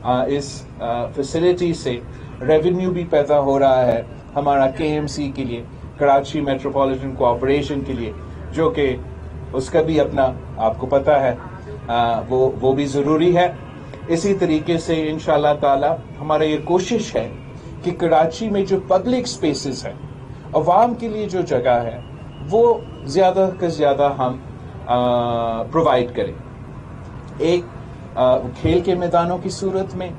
اس facility سے revenue بھی پیدا ہو رہا ہے ہمارا KMC کے لیے، کراچی میٹروپولیٹن کوآپریشن کے لیے، جو کہ اس کا بھی اپنا آپ کو پتہ ہے وہ بھی ضروری ہے. اسی طریقے سے انشاءاللہ تعالی ہمارا یہ کوشش ہے کہ کراچی میں جو پبلک سپیسز ہیں، عوام کے لیے جو جگہ ہے، وہ زیادہ سے زیادہ ہم پرووائڈ کریں. ایک کھیل کے میدانوں کی صورت میں،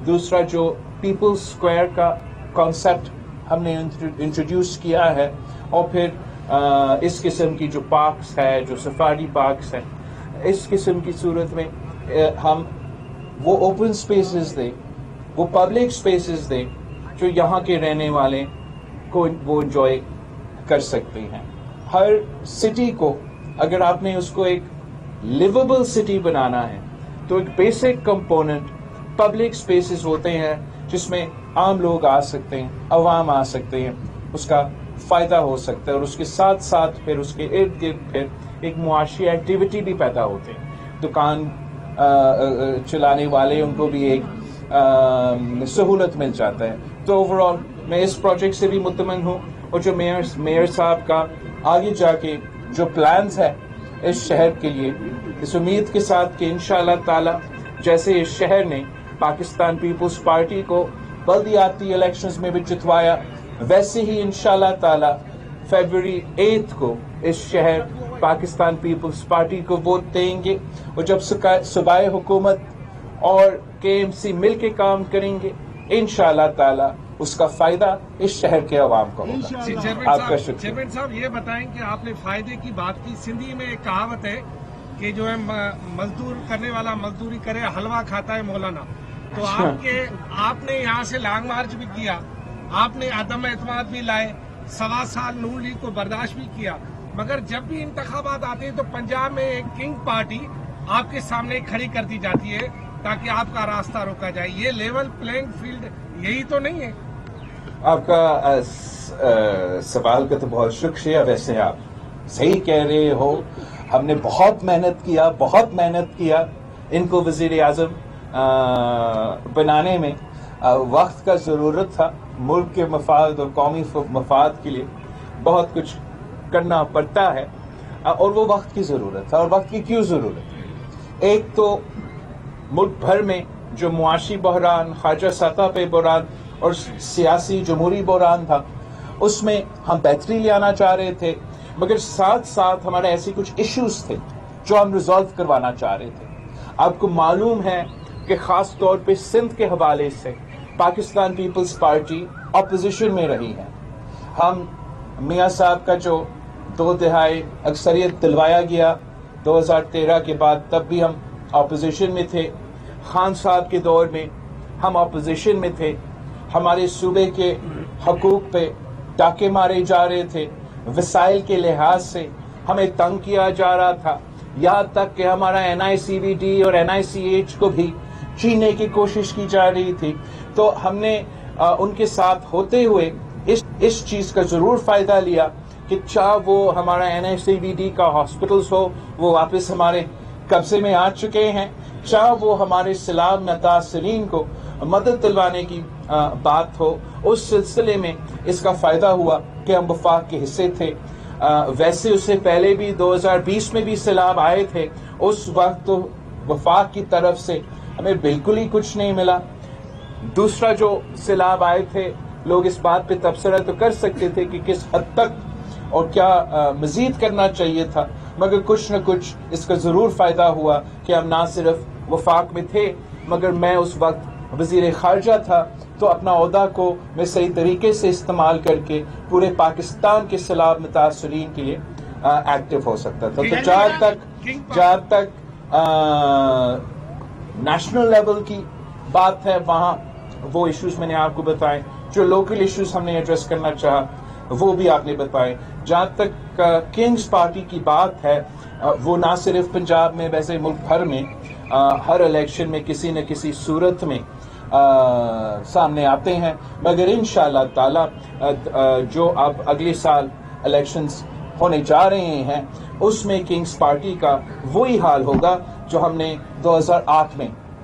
دوسرا جو پیپلز اسکوائر کا کانسیپٹ ہم نے انٹروڈیوس کیا ہے، اور پھر اس قسم کی جو پارکس ہے، جو سفاری پارکس ہیں، اس قسم کی صورت میں ہم وہ اوپن سپیسز دیں، وہ پبلک سپیسز دیں جو یہاں کے رہنے والے کو وہ انجوائے کر سکتے ہیں. ہر سٹی کو اگر آپ نے اس کو ایک لیویبل سٹی بنانا ہے تو ایک بیسک کمپوننٹ پبلک سپیسز ہوتے ہیں جس میں عام لوگ آ سکتے ہیں، عوام آ سکتے ہیں، اس کا فائدہ ہو سکتا ہے، اور اس کے ساتھ ساتھ پھر اس کے ارد گرد پھر ایک معاشی ایکٹیویٹی بھی پیدا ہوتے ہیں. دکان چلانے والے ان کو بھی ایک سہولت مل جاتا ہے. تو اوور آل میں اس پروجیکٹ سے بھی مطمئن ہوں، اور جو میئر صاحب کا آگے جا کے جو پلانز ہے اس شہر کے لیے، اس امید کے ساتھ کہ انشاءاللہ تعالی جیسے اس شہر نے پاکستان پیپلز پارٹی کو بلدیاتی الیکشنز میں بھی جتوایا، ویسے ہی انشاءاللہ تعالی فیبروری 8 کو اس شہر پاکستان پیپلز پارٹی کو ووٹ دیں گے. اور جب صوبائی حکومت اور KMC مل کے کام کریں گے، انشاءاللہ تعالی اس کا فائدہ اس شہر کے عوام کو ہوگا. آپ کا شکریہ. چیئرمین صاحب یہ بتائیں کہ آپ نے فائدے کی بات کی. سندھی میں ایک کہاوت ہے کہ جو ہے مزدور کرنے والا مزدوری کرے، حلوہ کھاتا ہے مولانا. تو آپ نے یہاں سے لانگ مارچ بھی کیا، آپ نے عدم اعتماد بھی لائے، 1.25 سال نون لیگ کو برداشت بھی کیا، مگر جب بھی انتخابات آتے ہیں تو پنجاب میں ایک کنگ پارٹی آپ کے سامنے کھڑی کر دی جاتی ہے تاکہ آپ کا راستہ روکا جائے. یہ لیول پلینگ فیلڈ یہی تو نہیں ہے؟ آپ کا سوال کا تو بہت شکریہ. ویسے آپ صحیح کہہ رہے ہو، ہم نے بہت محنت کیا ان کو وزیر اعظم بنانے میں. وقت کا ضرورت تھا، ملک کے مفاد اور قومی مفاد کے لیے بہت کچھ کرنا پڑتا ہے، اور وہ وقت کی ضرورت تھا. اور وقت کی کیوں ضرورت ہے؟ ایک تو ملک بھر میں جو معاشی بحران، خارجہ سطح پہ بحران اور سیاسی جمہوری بحران تھا، اس میں ہم بہتری لانا چاہ رہے تھے، مگر ساتھ ساتھ ہمارے ایسے کچھ ایشوز تھے جو ہم ریزالو کروانا چاہ رہے تھے. آپ کو معلوم ہے کہ خاص طور پہ سندھ کے حوالے سے پاکستان پیپلز پارٹی اپوزیشن میں رہی ہے. ہم میاں صاحب کا جو 2 دہائی اکثریت دلوایا گیا 2013 کے بعد، تب بھی ہم اپوزیشن میں تھے. خان صاحب کے دور میں ہم اپوزیشن میں تھے. ہمارے صوبے کے حقوق پہ ڈاکے مارے جا رہے تھے، وسائل کے لحاظ سے ہمیں تنگ کیا جا رہا تھا، یہاں تک کہ ہمارا NICVD اور NICH کو بھی چھیننے کی کوشش کی جا رہی تھی. تو ہم نے ان کے ساتھ ہوتے ہوئے اس چیز کا ضرور فائدہ لیا کہ چاہے وہ ہمارا NICVD کا ہاسپٹلز ہو، وہ واپس ہمارے قبضے میں آ چکے ہیں، چاہے وہ ہمارے سیلاب متاثرین کو مدد دلوانے کی بات ہو. اس سلسلے میں اس کا فائدہ ہوا کہ ہم وفاق کے حصے تھے. ویسے اس سے پہلے بھی 2020 میں بھی سیلاب آئے تھے، اس وقت تو وفاق کی طرف سے ہمیں بالکل ہی کچھ نہیں ملا. دوسرا جو سیلاب آئے تھے، لوگ اس بات پہ تبصرہ تو کر سکتے تھے کہ کس حد تک اور کیا مزید کرنا چاہیے تھا، مگر کچھ نہ کچھ اس کا ضرور فائدہ ہوا کہ ہم نہ صرف وفاق میں تھے، مگر میں اس وقت وزیر خارجہ تھا، تو اپنا عہدہ کو میں صحیح طریقے سے استعمال کر کے پورے پاکستان کے سیلاب متاثرین کے لیے ایکٹیو ہو سکتا تھا. تو جہاں تک نیشنل لیول کی بات ہے، وہاں وہ ایشوز میں نے آپ کو بتائے. جو لوکل ایشوز ہم نے ایڈریس کرنا چاہا وہ بھی آپ نے بتائے. جہاں تک کنگز پارٹی کی بات ہے، وہ نہ صرف پنجاب میں، ویسے ملک بھر میں ہر الیکشن میں کسی نہ کسی صورت میں سامنے آتے ہیں. مگر انشاءاللہ تعالی جو اب اگلے سال الیکشنز ہونے جا رہے ہیں، اس میں کنگز پارٹی کا وہی حال ہوگا جو ہم نے 2008 میں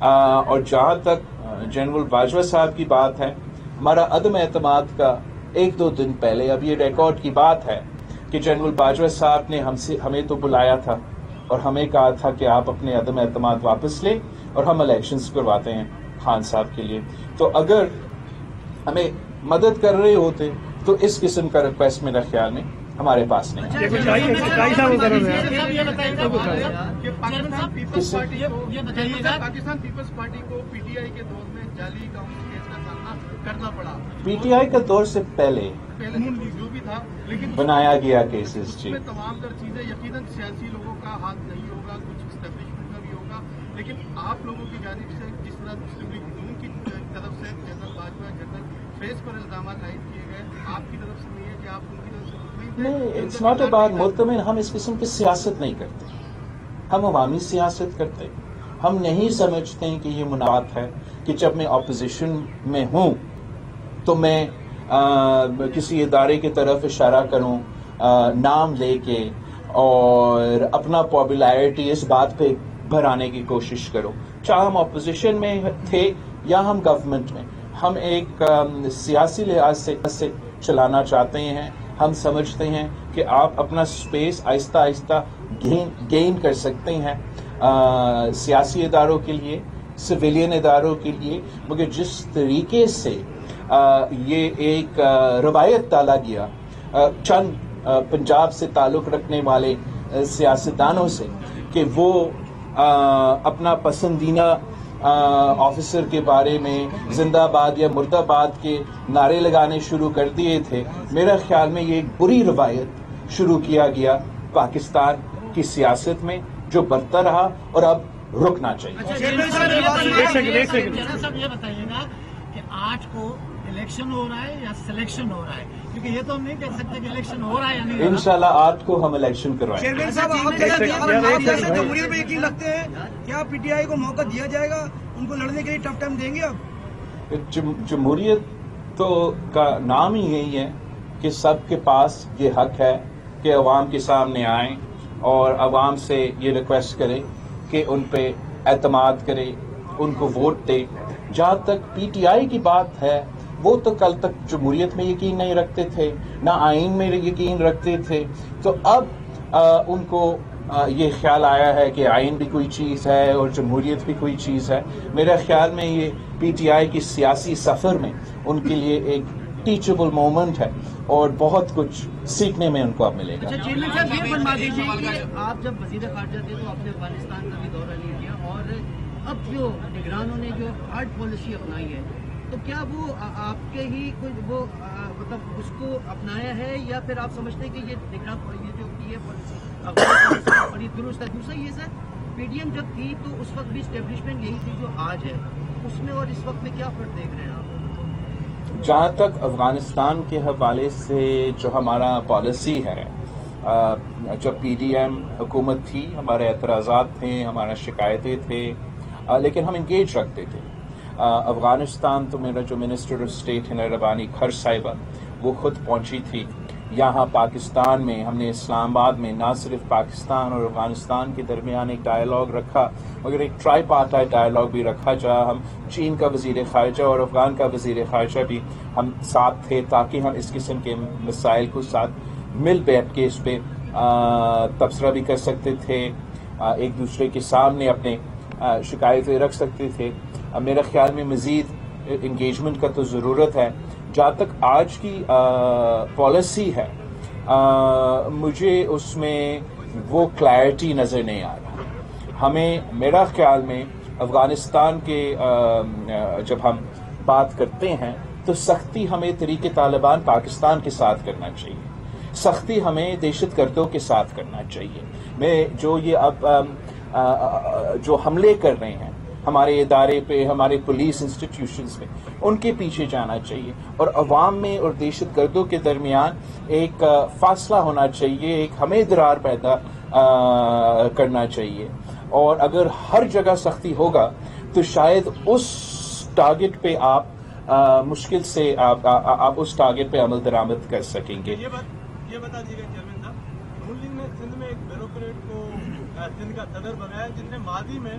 اور جہاں تک جنرل باجوہ صاحب کی بات ہے، ہمارا عدم اعتماد کا 1-2 دن پہلے، اب یہ ریکارڈ کی بات ہے کہ جنرل باجوہ صاحب نے ہمیں تو بلایا تھا اور ہمیں کہا تھا کہ آپ اپنے عدم اعتماد واپس لیں اور ہم الیکشنز کرواتے ہیں خان صاحب کے لیے. تو اگر ہمیں مدد کر رہے ہوتے تو اس قسم کا ریکویسٹ میرے خیال میں ہمارے پاس نہیں ہے. پاکستان پیپلز پارٹی کو پی ٹی آئی کے دور میں جعلی اکاؤنٹ کیس کا سامنا کرنا پڑا. پی ٹی آئی کا دور سے پہلے جو بھی تھا لیکن بنایا گیا کیسز. جی، تمام تر چیزیں یقیناً سیاسی لوگوں کا ہاتھ نہیں ہوگا، کچھ اسٹیبلشمنٹ کا بھی ہوگا، لیکن آپ لوگوں کی جانب سے جس طرح مسلم لیگ نون کی طرف سے جنرل باجوہ جنرل فیس پر الزامات عائد کیے گئے، آپ کی طرف سے نہیں ہے کہ آپ ان کی طرف سے نہیں، اٹس ناٹ اباؤٹ مطمئن. ہم اس قسم کی سیاست نہیں کرتے، ہم عوامی سیاست کرتے. ہم نہیں سمجھتے کہ یہ منافات ہے کہ جب میں اپوزیشن میں ہوں تو میں کسی ادارے کی طرف اشارہ کروں نام لے کے اور اپنا پاپولیرٹی اس بات پہ بھرانے کی کوشش کروں. چاہے ہم اپوزیشن میں تھے یا ہم گورنمنٹ میں، ہم ایک سیاسی لحاظ سے چلانا چاہتے ہیں. ہم سمجھتے ہیں کہ آپ اپنا اسپیس آہستہ آہستہ گین کر سکتے ہیں سیاسی اداروں کے لیے، سویلین اداروں کے لیے. مگر جس طریقے سے یہ ایک روایت ڈالا گیا چند پنجاب سے تعلق رکھنے والے سیاستدانوں سے کہ وہ اپنا پسندیدہ آفیسر کے بارے میں زندہ آباد یا مرد آباد کے نعرے لگانے شروع کر دیے تھے، میرا خیال میں یہ ایک بری روایت شروع کیا گیا پاکستان کی سیاست میں جو بڑھتا رہا اور اب رکنا چاہیے. صاحب یہ بتائیے گا کہ 8 کو الیکشن ہو رہا ہے یا سلیکشن ہو رہا ہے؟ کیونکہ یہ تو ہم نہیں کہہ سکتے کہ الیکشن ہو رہا ہے یا نہیں. انشاءاللہ 8 کو ہم الیکشن کروائیں گے. چیئرمین صاحب، آپ جیسے جمہوریت پہ یقین رکھتے ہیں، کیا پی ٹی آئی کو موقع دیا جائے گا؟ ان کو لڑنے کے لیے ٹف ٹائم دیں گے آپ؟ جمہوریت تو کا نام ہی یہی ہے کہ سب کے پاس یہ حق ہے کہ عوام کے سامنے آئیں اور عوام سے یہ ریکویسٹ کرے کہ ان پہ اعتماد کرے، ان کو ووٹ دے. جہاں تک پی ٹی آئی کی بات ہے، وہ تو کل تک جمہوریت میں یقین نہیں رکھتے تھے، نہ آئین میں یقین رکھتے تھے. تو اب ان کو یہ خیال آیا ہے کہ آئین بھی کوئی چیز ہے اور جمہوریت بھی کوئی چیز ہے. میرے خیال میں یہ پی ٹی آئی کی سیاسی سفر میں ان کے لیے ایک ٹیچبل مومنٹ ہے اور بہت کچھ سیکھنے میں ان کو اب ملے گا. چیئرمین صاحب یہ فرما دیجیے کہ آپ جب وزیر خارجہ تھے تو آپ نے افغانستان کا بھی دورہ لے لیا اور اب جو نگرانوں نے جو ہارڈ پالیسی اپنائی ہے، تو کیا وہ آپ کے ہی کوئی وہ مطلب اس کو اپنایا ہے یا پھر آپ سمجھتے ہیں کہ یہ نگران یہ جو کی ہے پالیسی اور یہ درست ہے؟ دوسرا یہ سر، پی ڈی ایم جب تھی تو اس وقت بھی اسٹیبلشمنٹ یہی تھی جو آج ہے، اس میں اور اس وقت میں کیا فرق دیکھ رہے ہیں آپ؟ جہاں تک افغانستان کے حوالے سے جو ہمارا پالیسی ہے، جب پی ڈی ایم حکومت تھی ہمارے اعتراضات تھے، ہمارا شکایتیں تھے، لیکن ہم انگیج رکھتے تھے. افغانستان تو میرا جو منسٹر آف اسٹیٹ ہے ربانی خر صاحبہ، وہ خود پہنچی تھی یہاں پاکستان میں. ہم نے اسلام آباد میں نہ صرف پاکستان اور افغانستان کے درمیان ایک ڈائیلاگ رکھا مگر ایک ٹرائی پارٹائی ڈائیلاگ بھی رکھا جہاں ہم چین کا وزیر خارجہ اور افغان کا وزیر خارجہ بھی ہم ساتھ تھے تاکہ ہم اس قسم کے مسائل کو ساتھ مل بیٹھ کے اس پہ تبصرہ بھی کر سکتے تھے، ایک دوسرے کے سامنے اپنے شکایتیں رکھ سکتے تھے. میرے خیال میں مزید انگیجمنٹ کا تو ضرورت ہے. جہاں تک آج کی پالیسی ہے، مجھے اس میں وہ کلیئرٹی نظر نہیں آ رہا. ہمیں میرا خیال میں افغانستان کے جب ہم بات کرتے ہیں تو سختی ہمیں طریق طالبان پاکستان کے ساتھ کرنا چاہیے، سختی ہمیں دہشت گردوں کے ساتھ کرنا چاہیے. میں جو یہ اب جو حملے کر رہے ہیں ہمارے ادارے پہ، ہمارے پولیس انسٹیٹیوشنز میں، ان کے پیچھے جانا چاہیے اور عوام میں اور دہشت گردوں کے درمیان ایک فاصلہ ہونا چاہیے، ایک ہمیں درار پیدا کرنا چاہیے. اور اگر ہر جگہ سختی ہوگا تو شاید اس ٹارگٹ پہ آپ مشکل سے آپ اس ٹارگٹ پہ عمل درآمد کر سکیں گے. یہ بتا دیجیے گا چیئرمین صاحب، نون لیگ نے سندھ میں ایک بیوروکریٹ کو سندھ کا صدر بنایا جس نے ماضی میں